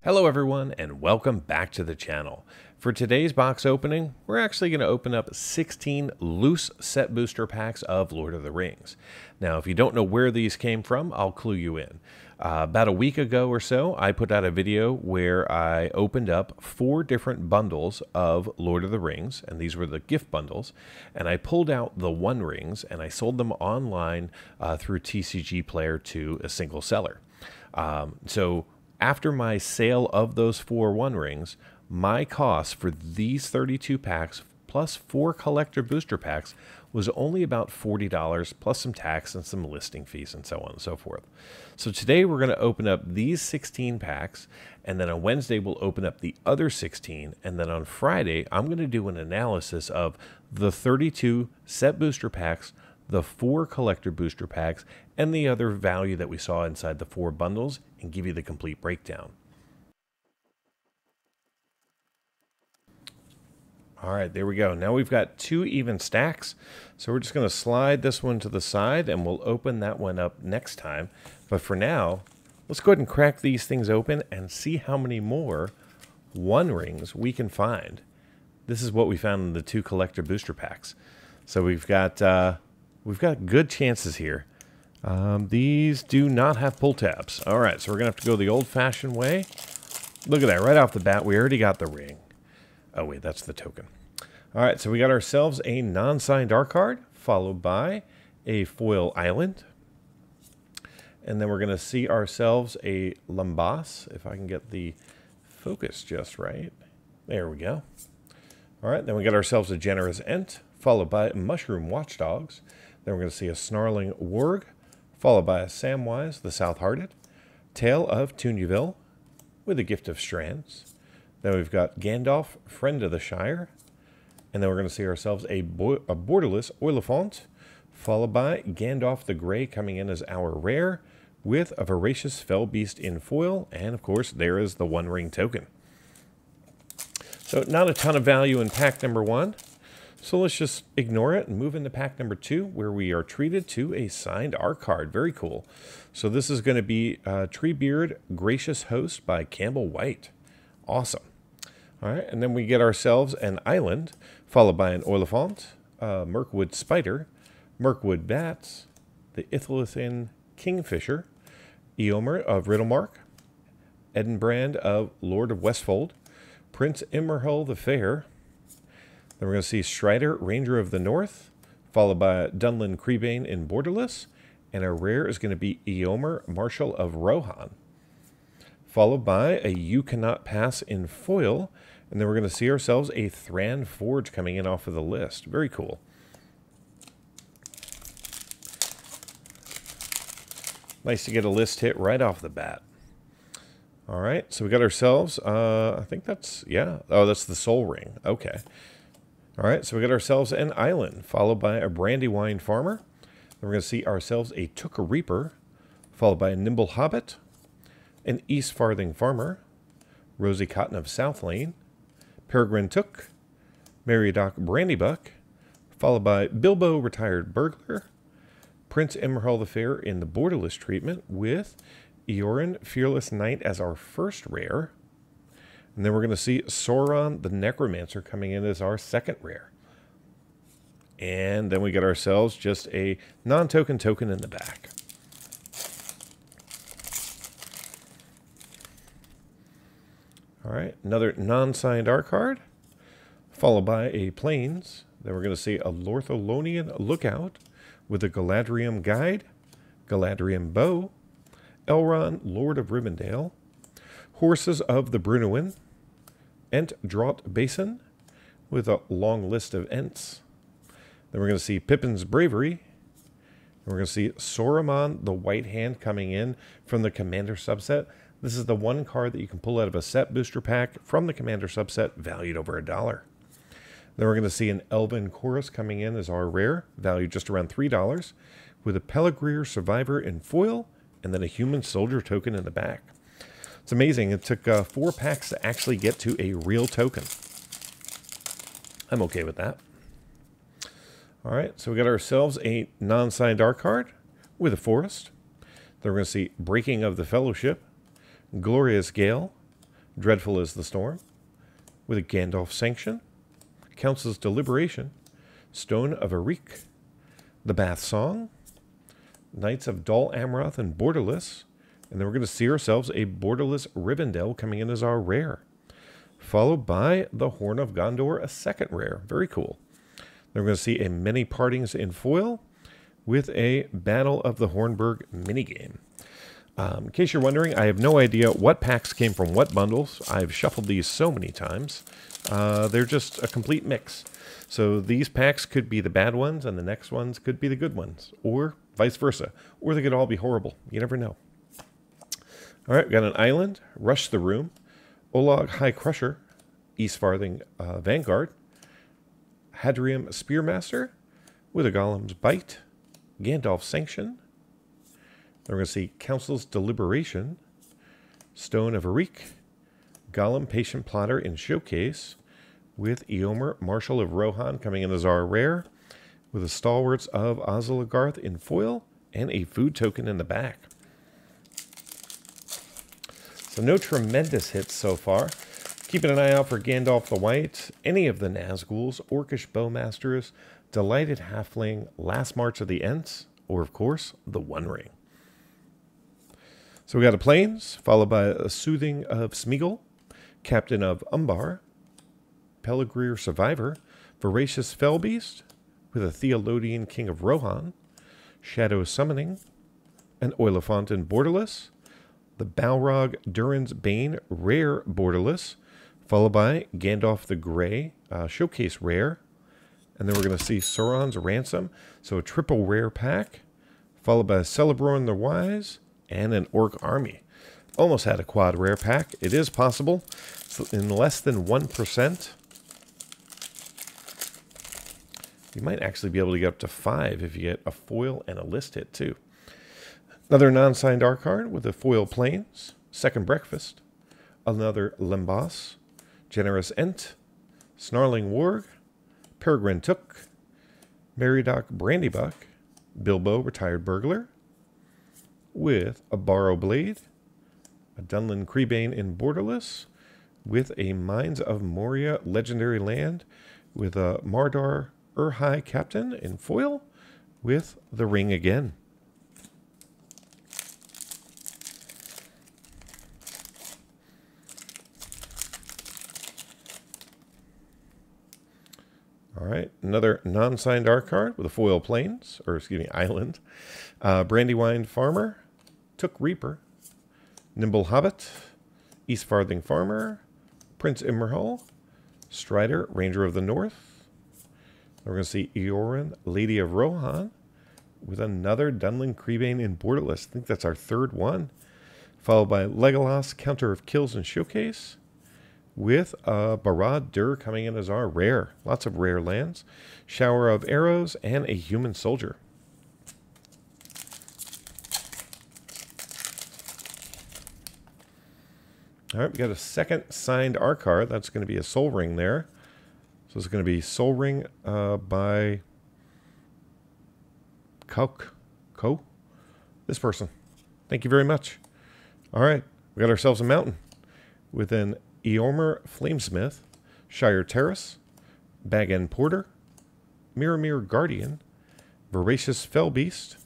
Hello everyone and welcome back to the channel. For today's box opening, we're actually going to open up 16 loose set booster packs of Lord of the Rings. Now if you don't know where these came from, I'll clue you in. About a week ago or so, I put out a video where I opened up 4 different bundles of Lord of the Rings, and these were the gift bundles, and I pulled out the One Rings and I sold them online through TCG Player to a single seller. After my sale of those 4 One Rings, my cost for these 32 packs plus 4 collector booster packs was only about $40 plus some tax and some listing fees and so on and so forth. So today we're going to open up these 16 packs, and then on Wednesday we'll open up the other 16, and then on Friday I'm going to do an analysis of the 32 set booster packs, the 4 collector booster packs, and the other value that we saw inside the 4 bundles, and give you the complete breakdown. All right, there we go. Now we've got 2 even stacks, so we're just going to slide this one to the side, and we'll open that one up next time. But for now, let's go ahead and crack these things open and see how many more One Rings we can find. This is what we found in the 2 collector booster packs. So we've got good chances here. These do not have pull tabs. All right, so we're going to have to go the old-fashioned way. Look at that. Right off the bat, we already got the ring. Oh, wait, that's the token. All right, so we got ourselves a non-signed art card, followed by a foil island. And then we're going to see ourselves a Lambas, if I can get the focus just right. There we go. All right, then we got ourselves a Generous Ent, followed by Mushroom Watchdogs. Then we're going to see a Snarling Warg, followed by a Samwise the South-Hearted, Tale of Tuneville, with a Gift of Strands. Then we've got Gandalf, Friend of the Shire. And then we're going to see ourselves a Borderless Oliphant, followed by Gandalf the Grey coming in as our rare, with a Voracious Fell Beast in foil. And of course, there is the One Ring token. So not a ton of value in pack number 1. So let's just ignore it and move into pack number 2, where we are treated to a signed art card. Very cool. So this is going to be Treebeard Gracious Host by Campbell White. Awesome. All right, and then we get ourselves an island, followed by an Oliphant, Mirkwood Spider, Mirkwood Bats, the Ithilithin Kingfisher, Eomer of Riddlemark, Edenbrand of Lord of Westfold, Prince Imrahil the Fair. Then we're going to see Strider, Ranger of the North, followed by Dunlin Creebane in Borderless, and our rare is going to be Eomer, Marshal of Rohan, followed by a You Cannot Pass in foil, and then we're going to see ourselves a Thran Forge coming in off of the list. Very cool. Nice to get a list hit right off the bat. All right, so we got ourselves, I think that's, yeah, oh, that's the Soul Ring. Okay. All right, so we got ourselves an island, followed by a Brandywine Farmer. Then we're going to see ourselves a Tooka Reaper, followed by a Nimble Hobbit, an East Farthing Farmer, Rosie Cotton of South Lane, Peregrine Took, Meriadoc Brandybuck, followed by Bilbo Retired Burglar, Prince Imrahil the Fair in the Borderless treatment with Eorin Fearless Knight as our first rare. And then we're going to see Sauron the Necromancer coming in as our second rare. And then we get ourselves just a non-token token in the back. All right, another non-signed art card, followed by a Plains. Then we're going to see a Lortholonian Lookout with a Galadriel Guide, Galadriel Bow, Elrond, Lord of Rivendell, Horses of the Brunewen, Ent Draught Basin with a long list of Ents. Then we're going to see Pippin's Bravery. And we're going to see Saruman the White Hand coming in from the Commander subset. This is the one card that you can pull out of a set booster pack from the Commander subset, valued over $1. Then we're going to see an Elven Chorus coming in as our rare, valued just around $3, with a Pelegrir Survivor in foil, and then a Human Soldier token in the back. It's amazing. It took 4 packs to actually get to a real token. I'm okay with that. All right, so we got ourselves a non-signed art card with a Forest. Then we're going to see Breaking of the Fellowship, Glorious Gale, Dreadful is the Storm, with a Gandalf Sanction, Council's Deliberation, Stone of Arik, the Bath Song, Knights of Dol Amroth and Borderless, and then we're going to see ourselves a Borderless Rivendell coming in as our rare, followed by the Horn of Gondor, a second rare. Very cool. Then we're going to see a Many Partings in foil with a Battle of the Hornburg minigame. In case you're wondering, I have no idea what packs came from what bundles. I've shuffled these so many times. They're just a complete mix. So these packs could be the bad ones, and the next ones could be the good ones, or vice versa. Or they could all be horrible. You never know. All right, we got an Island, Rush the Room, Olog High Crusher, East Farthing Vanguard, Hadrium Spearmaster, with a Golem's Bite, Gandalf Sanction. Then we're going to see Council's Deliberation, Stone of Arik, Golem Patient Plotter in Showcase, with Eomer Marshal of Rohan coming in as our rare, with the Stalwarts of Osgiliath in foil, and a food token in the back. So no tremendous hits so far. Keeping an eye out for Gandalf the White, any of the Nazguls, Orcish Bowmasters, Delighted Halfling, Last March of the Ents, or of course, the One Ring. So we got a Plains, followed by a Soothing of Smeagol, Captain of Umbar, Pelegrir Survivor, Voracious Fellbeast, with a Theologian King of Rohan, Shadow Summoning, an Oliphant in Borderless, the Balrog Durin's Bane Rare Borderless, followed by Gandalf the Grey Showcase Rare, and then we're going to see Sauron's Ransom, so a triple rare pack, followed by Celeborn the Wise, and an Orc Army. Almost had a quad rare pack. It is possible. So in less than 1%, you might actually be able to get up to 5 if you get a foil and a list hit too. Another non-signed art card with a foil Plains, Second Breakfast, another Lembas, Generous Ent, Snarling Warg, Peregrine Took, Meriadoc Brandybuck, Bilbo Retired Burglar, with a Borrow Blade, a Dunlin Creebane in Borderless, with a Mines of Moria Legendary Land, with a Mardar Urhai Captain in foil, with the Ring again. All right, another non-signed art card with a foil Plains, or excuse me, Island. Brandywine Farmer, Took Reaper, Nimble Hobbit, East Farthing Farmer, Prince Imrahil, Strider, Ranger of the North. We're going to see Eorin, Lady of Rohan, with another Dunlin Creebane in Borderless. I think that's our third one. Followed by Legolas, Counter of Kills and Showcase, with Barad-dur coming in as our rare. Lots of rare lands. Shower of Arrows, and a Human Soldier. All right, we got a second signed art card. That's going to be a Soul Ring there. So it's going to be Soul Ring by Co. This person. Thank you very much. All right, we got ourselves a mountain with an Eomer Flamesmith, Shire Terrace, Bag End Porter, Mirror Guardian, Voracious Fellbeast.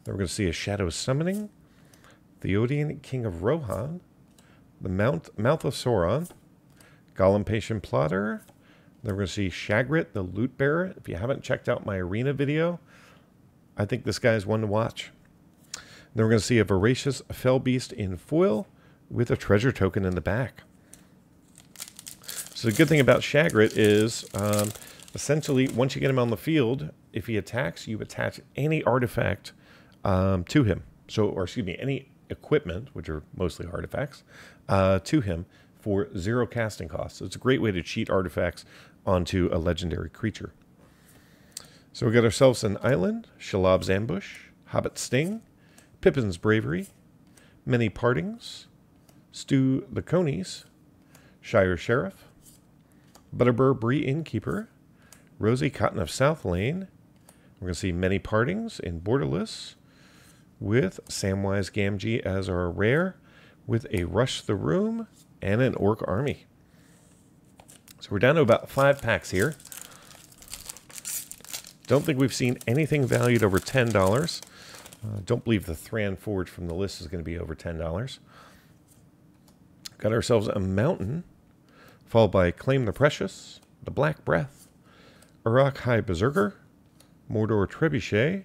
Then we're going to see a Shadow Summoning, Theodian King of Rohan, the Mouth of Sauron, Golem Patient Plotter. Then we're going to see Shagrit, the Loot Bearer. If you haven't checked out my arena video, I think this guy's one to watch. Then we're going to see a Voracious Fellbeast in foil with a treasure token in the back. So the good thing about Shagrit is essentially once you get him on the field, if he attacks, you attach any artifact to him. So, or excuse me, any equipment, which are mostly artifacts, to him for 0 casting costs. So it's a great way to cheat artifacts onto a legendary creature. So we got ourselves an Island, Shalab's Ambush, Hobbit Sting, Pippin's Bravery, Many Partings, Stu the Conies, Shire Sheriff, Butterbur Bree Innkeeper, Rosie Cotton of South Lane. We're going to see Many Partings in Borderless, with Samwise Gamgee as our rare, with a Rush the Room and an Orc army. So we're down to about 5 packs here. Don't think we've seen anything valued over $10. Don't believe the Thran Forge from the list is going to be over $10. Got ourselves a Mountain, followed by Claim the Precious, the Black Breath, Uruk High Berserker, Mordor Trebuchet.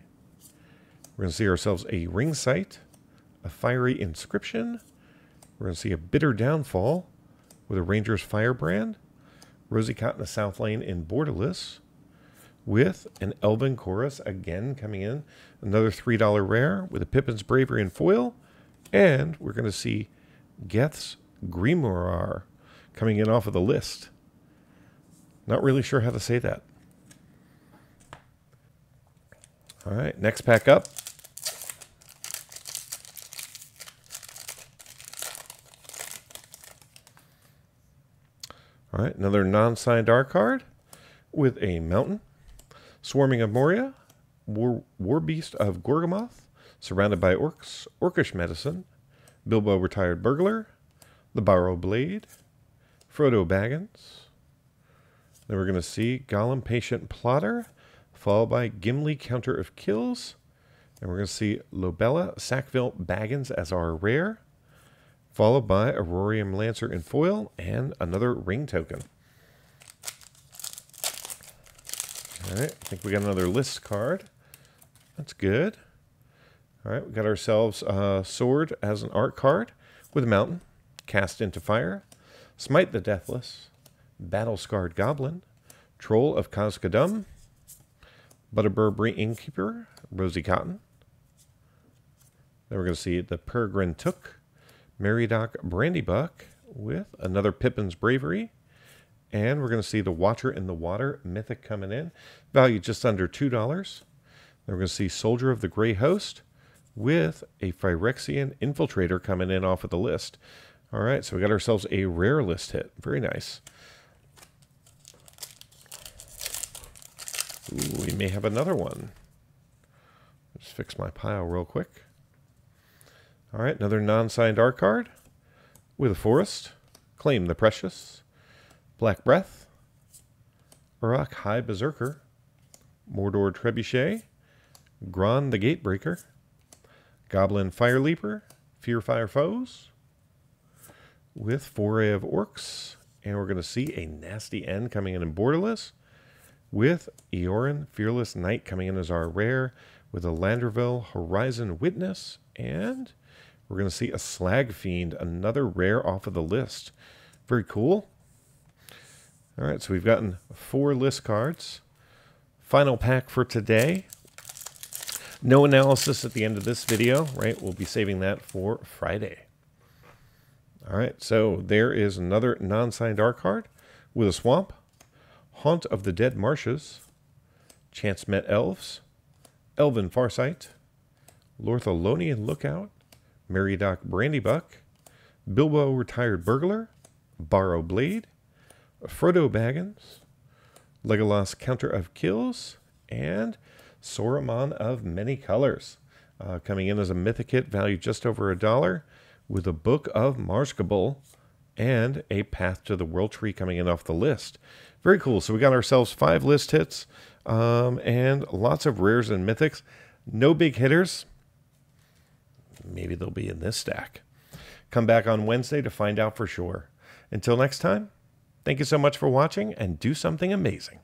We're going to see ourselves a Ring Sight, a Fiery Inscription. We're going to see a Bitter Downfall with a Ranger's Firebrand, Rosy Cotton, the South Lane in Borderless, with an Elven Chorus again coming in, another $3 rare with a Pippin's Bravery and foil, and we're going to see Geth's Grimoire coming in off of the list. Not really sure how to say that. All right, next pack up. All right, another non-signed art card with a Mountain, Swarming of Moria, War Beast of Gorgamoth, Surrounded by Orcs, Orcish Medicine, Bilbo Retired Burglar, the Borrowed Blade, Frodo Baggins. Then we're going to see Gollum Patient Plotter, followed by Gimli Counter of Kills. And we're going to see Lobella Sackville Baggins as our rare, followed by Aurorium Lancer in foil and another ring token. All right, I think we got another list card. That's good. All right, we got ourselves a Sword as an art card with a Mountain, Cast into Fire, Smite the Deathless, Battle-Scarred Goblin, Troll of Khazad-dûm, Butterburberry Innkeeper, Rosy Cotton. Then we're going to see the Peregrine Took, Meriadoc Brandybuck with another Pippin's Bravery. And we're going to see the Watcher in the Water Mythic coming in, valued just under $2. Then we're going to see Soldier of the Grey Host with a Phyrexian Infiltrator coming in off of the list. All right, so we got ourselves a rare list hit. Very nice. Ooh, we may have another one. Just fix my pile real quick. All right, another non-signed art card with a Forest, Claim the Precious, Black Breath, Uruk High Berserker, Mordor Trebuchet, Gron the Gatebreaker, Goblin Fire Leaper, Fear Fire Foes, with Foray of Orcs, and we're going to see a Nasty End coming in Borderless, with Eorin Fearless Knight coming in as our rare, with a Landreville Horizon Witness, and we're going to see a Slag Fiend, another rare off of the list. Very cool. All right, so we've gotten 4 list cards. Final pack for today. No analysis at the end of this video, right? We'll be saving that for Friday. All right, so there is another non-signed art card with a Swamp, Haunt of the Dead Marshes, Chance Met Elves, Elven Farsight, Lorthalonian Lookout, Meriadoc Brandybuck, Bilbo Retired Burglar, Borrow Blade, Frodo Baggins, Legolas Counter of Kills, and Saruman of Many Colors. Coming in as a mythic hit, valued just over $1, with a Book of Marzgabul and a Path to the World Tree coming in off the list. Very cool. So we got ourselves 5 list hits and lots of rares and mythics. No big hitters. Maybe they'll be in this stack. Come back on Wednesday to find out for sure. Until next time, thank you so much for watching, and do something amazing.